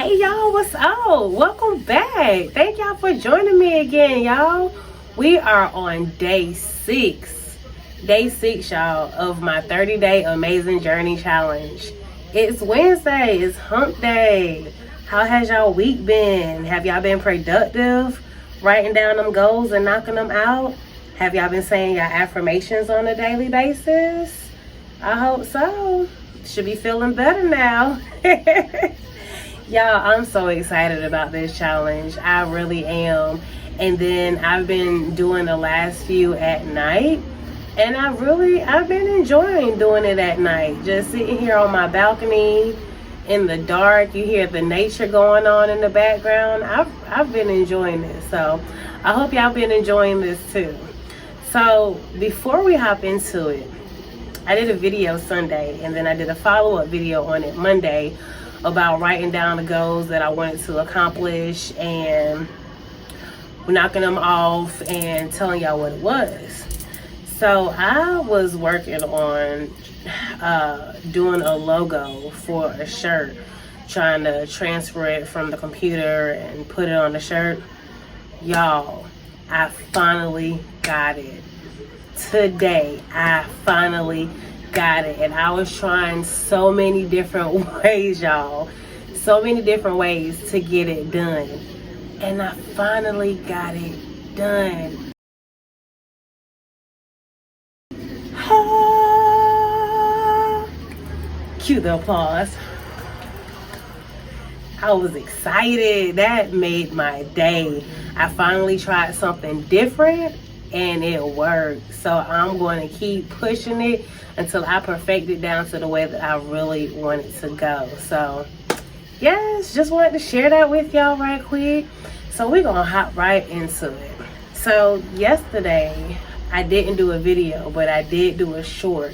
Hey y'all, what's up? Welcome back. Thank y'all for joining me again, y'all. We are on day 6, y'all, of my 30-day Amazing Journey challenge. It's Wednesday, it's hump day. How has y'all week been? Have y'all been productive, writing down them goals and knocking them out? Have y'all been saying your affirmations on a daily basis? I hope so. Should be feeling better now. Y'all, I'm so excited about this challenge. I really am. And then I've been doing the last few at night. And I've been enjoying doing it at night. Just sitting here on my balcony in the dark. You hear the nature going on in the background. I've been enjoying this. So I hope y'all been enjoying this too. So before we hop into it, I did a video Sunday and then I did a follow-up video on it Monday about writing down the goals that I wanted to accomplish and knocking them off and telling y'all what it was. So I was working on doing a logo for a shirt, trying to transfer it from the computer and put it on the shirt. Y'all, I finally got it. Today, I finally got it. And I was trying so many different ways, y'all. So many different ways to get it done. And I finally got it done. Cue the applause. I was excited. That made my day. I finally tried something different and it worked. So I'm going to keep pushing it until I perfect it down to the way that I really want it to go. So yes, just wanted to share that with y'all right quick. So we're gonna hop right into it. So yesterday I didn't do a video, but I did do a short.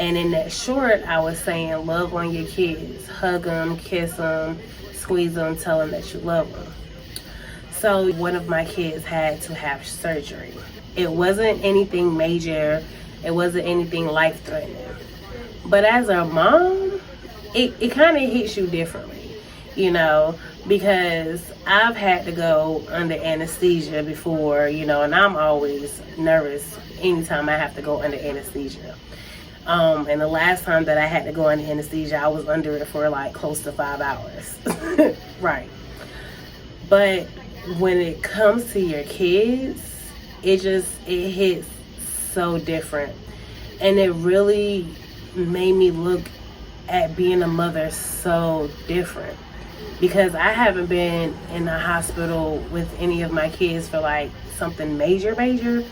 And in that short, I was saying love on your kids, hug them, kiss them, squeeze them, tell them that you love them. So one of my kids had to have surgery. It wasn't anything major. It wasn't anything life-threatening. But as a mom, it kind of hits you differently, you know, because I've had to go under anesthesia before, you know, and I'm always nervous anytime I have to go under anesthesia. And the last time that I had to go under anesthesia, I was under it for like close to 5 hours. Right. But when it comes to your kids, it hits so different. And it really made me look at being a mother so different, because I haven't been in the hospital with any of my kids for like something major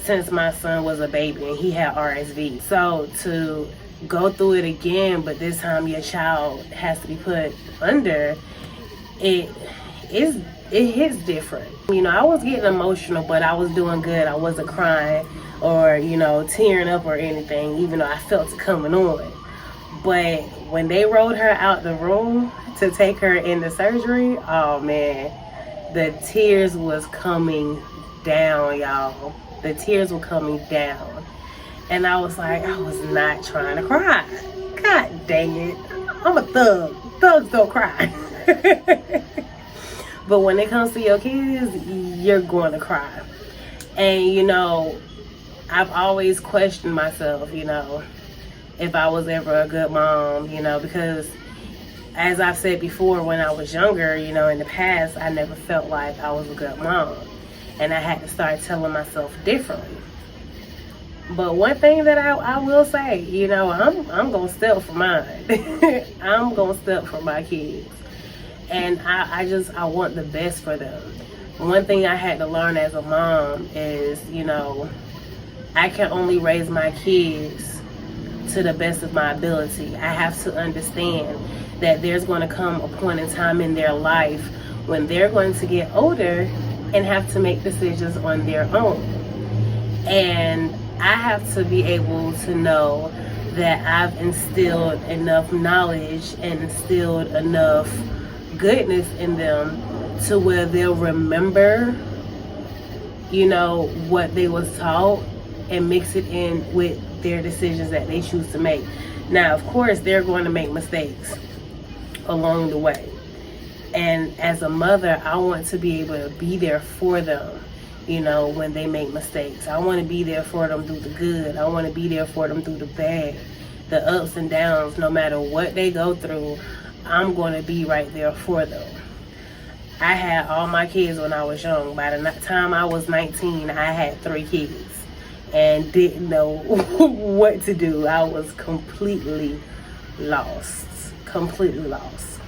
since my son was a baby and he had RSV. So to go through it again, but this time your child has to be put under, it hits different. You know, I was getting emotional, but I was doing good. I wasn't crying or, you know, tearing up or anything, even though I felt it coming on. But when they rolled her out the room to take her into surgery, oh man, the tears was coming down, y'all. The tears were coming down. And I was like, I was not trying to cry. God dang it. I'm a thug. Thugs don't cry. But when it comes to your kids, you're going to cry. And, you know, I've always questioned myself, you know, if I was ever a good mom, you know, because as I've said before, when I was younger, you know, in the past, I never felt like I was a good mom. And I had to start telling myself differently. But one thing that I will say, you know, I'm going to step for mine. I'm going to step for my kids. And I want the best for them. One thing I had to learn as a mom is, you know, I can only raise my kids to the best of my ability. I have to understand that there's going to come a point in time in their life when they're going to get older and have to make decisions on their own. And I have to be able to know that I've instilled enough knowledge and instilled enough goodness in them to where they'll remember, you know, what they was taught and mix it in with their decisions that they choose to make. Now, of course, they're going to make mistakes along the way. And as a mother, I want to be able to be there for them, you know, when they make mistakes. I want to be there for them through the good. I want to be there for them through the bad, the ups and downs. No matter what they go through, I'm going to be right there for them. I had all my kids when I was young. By the time I was 19, I had 3 kids and didn't know what to do. I was completely lost. Completely lost.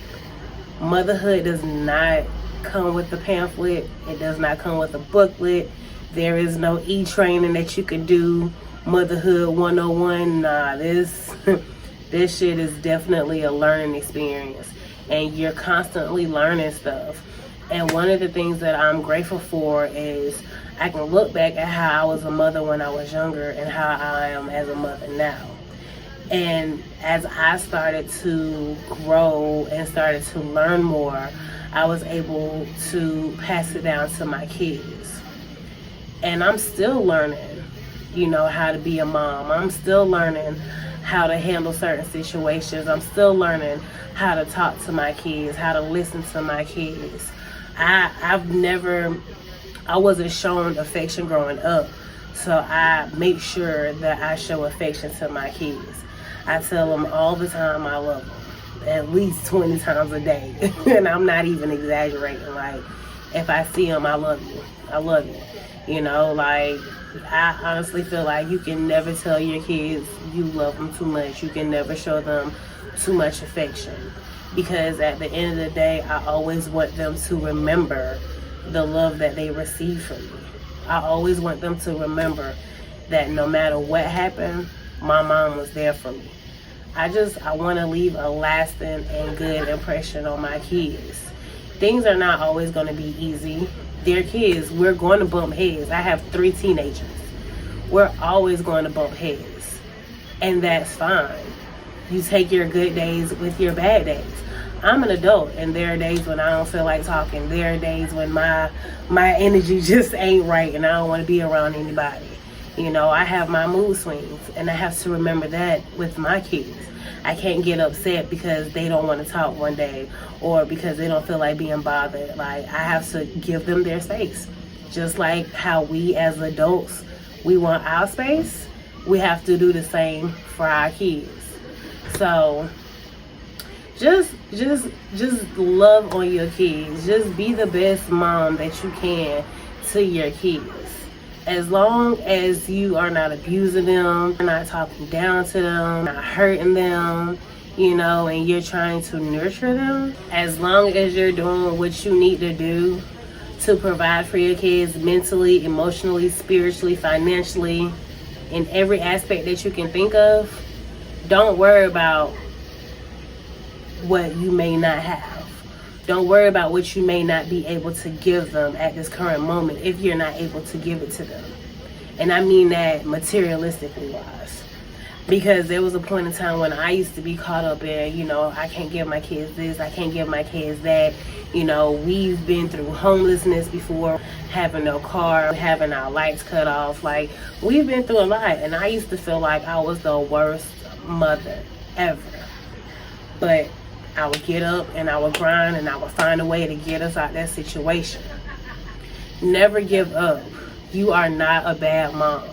Motherhood does not come with the pamphlet. It does not come with a booklet. There is no e-training that you can do. Motherhood 101. Nah, this shit is definitely a learning experience, and you're constantly learning stuff. And one of the things that I'm grateful for is I can look back at how I was a mother when I was younger and how I am as a mother now. And as I started to grow and started to learn more, I was able to pass it down to my kids. And I'm still learning, you know, how to be a mom. I'm still learning how to handle certain situations. I'm still learning how to talk to my kids, how to listen to my kids. I wasn't shown affection growing up, so I make sure that I show affection to my kids. I tell them all the time I love them, at least 20 times a day. And I'm not even exaggerating. Like, if I see them, I love you. I love you. You know, like, I honestly feel like you can never tell your kids you love them too much. You can never show them too much affection. Because at the end of the day, I always want them to remember the love that they received from me. I always want them to remember that no matter what happened, my mom was there for me. I want to leave a lasting and good impression on my kids. Things are not always going to be easy. They're kids. We're going to bump heads. I have 3 teenagers. We're always going to bump heads. And that's fine. You take your good days with your bad days. I'm an adult, and there are days when I don't feel like talking. There are days when my energy just ain't right and I don't want to be around anybody. You know, I have my mood swings, and I have to remember that with my kids. I can't get upset because they don't want to talk one day or because they don't feel like being bothered. Like, I have to give them their space. Just like how we as adults, we want our space, we have to do the same for our kids. So just love on your kids. Just be the best mom that you can to your kids. As long as you are not abusing them, not talking down to them, not hurting them, you know, and you're trying to nurture them, as long as you're doing what you need to do to provide for your kids mentally, emotionally, spiritually, financially, in every aspect that you can think of, don't worry about what you may not have. Don't worry about what you may not be able to give them at this current moment if you're not able to give it to them. And I mean that materialistically wise. Because there was a point in time when I used to be caught up in, you know, I can't give my kids this, I can't give my kids that. You know, we've been through homelessness before, having no car, having our lights cut off. Like, we've been through a lot. And I used to feel like I was the worst mother ever. But I would get up and I would grind and I would find a way to get us out of that situation. Never give up. You are not a bad mom.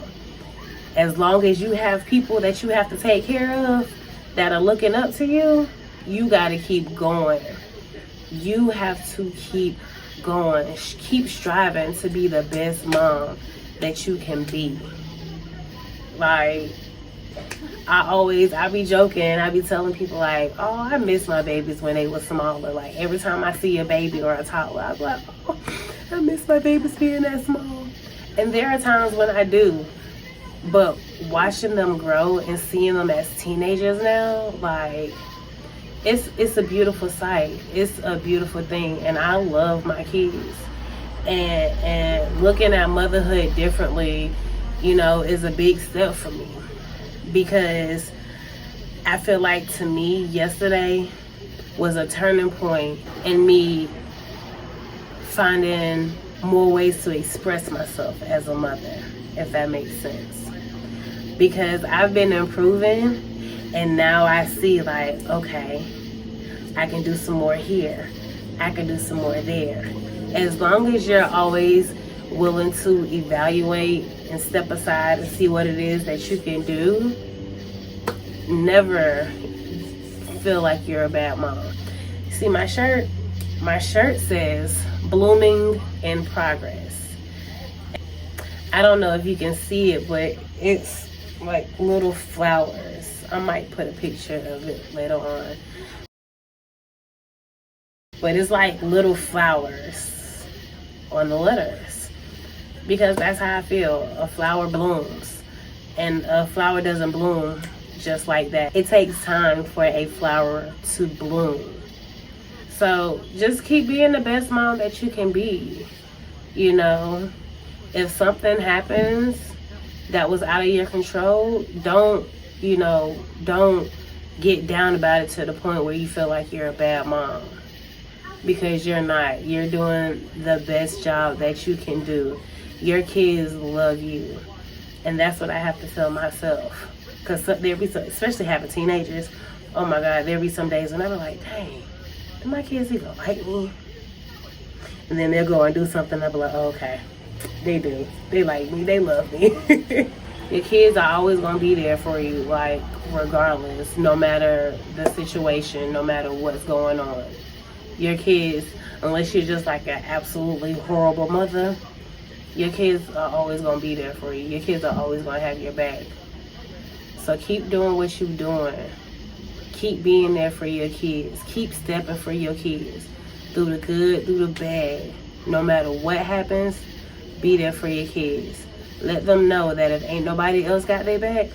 As long as you have people that you have to take care of that are looking up to you, you got to keep going. You have to keep going. Keep striving to be the best mom that you can be. Like, I be joking, I be telling people like, oh, I miss my babies when they were smaller. Like, every time I see a baby or a toddler, I be like, oh, I miss my babies being that small. And there are times when I do, but watching them grow and seeing them as teenagers now, like, it's a beautiful sight. It's a beautiful thing, and I love my kids. And looking at motherhood differently, you know, is a big step for me. Because I feel like, to me, yesterday was a turning point in me finding more ways to express myself as a mother, if that makes sense. Because I've been improving, and now I see, like, okay, I can do some more here. I can do some more there. As long as you're always willing to evaluate and step aside and see what it is that you can do, never feel like you're a bad mom. See my shirt? My shirt says blooming in progress. I don't know if you can see it, but it's like little flowers. I might put a picture of it later on. But it's like little flowers on the letters, because that's how I feel. A flower blooms, and a flower doesn't bloom just like that. It takes time for a flower to bloom. So just keep being the best mom that you can be. You know, if something happens that was out of your control, don't get down about it to the point where you feel like you're a bad mom. Because you're not. You're doing the best job that you can do. Your kids love you. And that's what I have to tell myself. Because there'll be some, especially having teenagers, oh my God, there'll be some days when I'll be like, dang, do my kids even like me? And then they'll go and do something, I'll be like, oh, okay, they do. They like me, they love me. Your kids are always going to be there for you, like, regardless, no matter the situation, no matter what's going on. Your kids, unless you're just like an absolutely horrible mother, your kids are always going to be there for you. Your kids are always going to have your back. So keep doing what you're doing. Keep being there for your kids. Keep stepping for your kids. Through the good, through the bad. No matter what happens, be there for your kids. Let them know that if ain't nobody else got their back,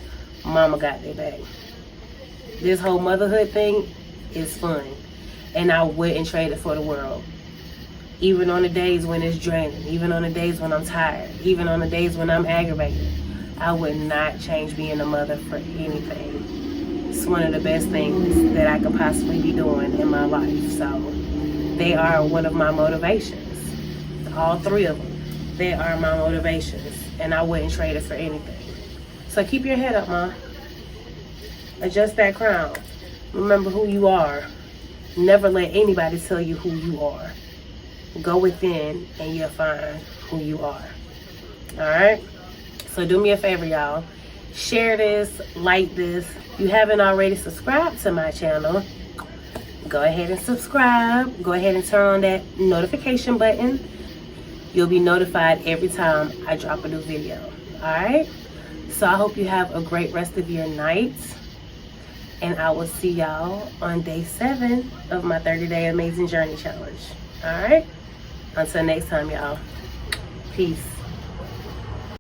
mama got their back. This whole motherhood thing is fun. And I wouldn't trade it for the world. Even on the days when it's draining, even on the days when I'm tired, even on the days when I'm aggravated, I would not change being a mother for anything. It's one of the best things that I could possibly be doing in my life. So they are one of my motivations. All three of them. They are my motivations. And I wouldn't trade it for anything. So keep your head up, Mom. Adjust that crown. Remember who you are. Never let anybody tell you who you are. Go within and you'll find who you are. Alright? So do me a favor, y'all. Share this, like this. If you haven't already subscribed to my channel, go ahead and subscribe. Go ahead and turn on that notification button. You'll be notified every time I drop a new video. Alright? So I hope you have a great rest of your night. And I will see y'all on day 7 of my 30-day Amayesing Journey challenge. Alright? Until next time, y'all. Peace.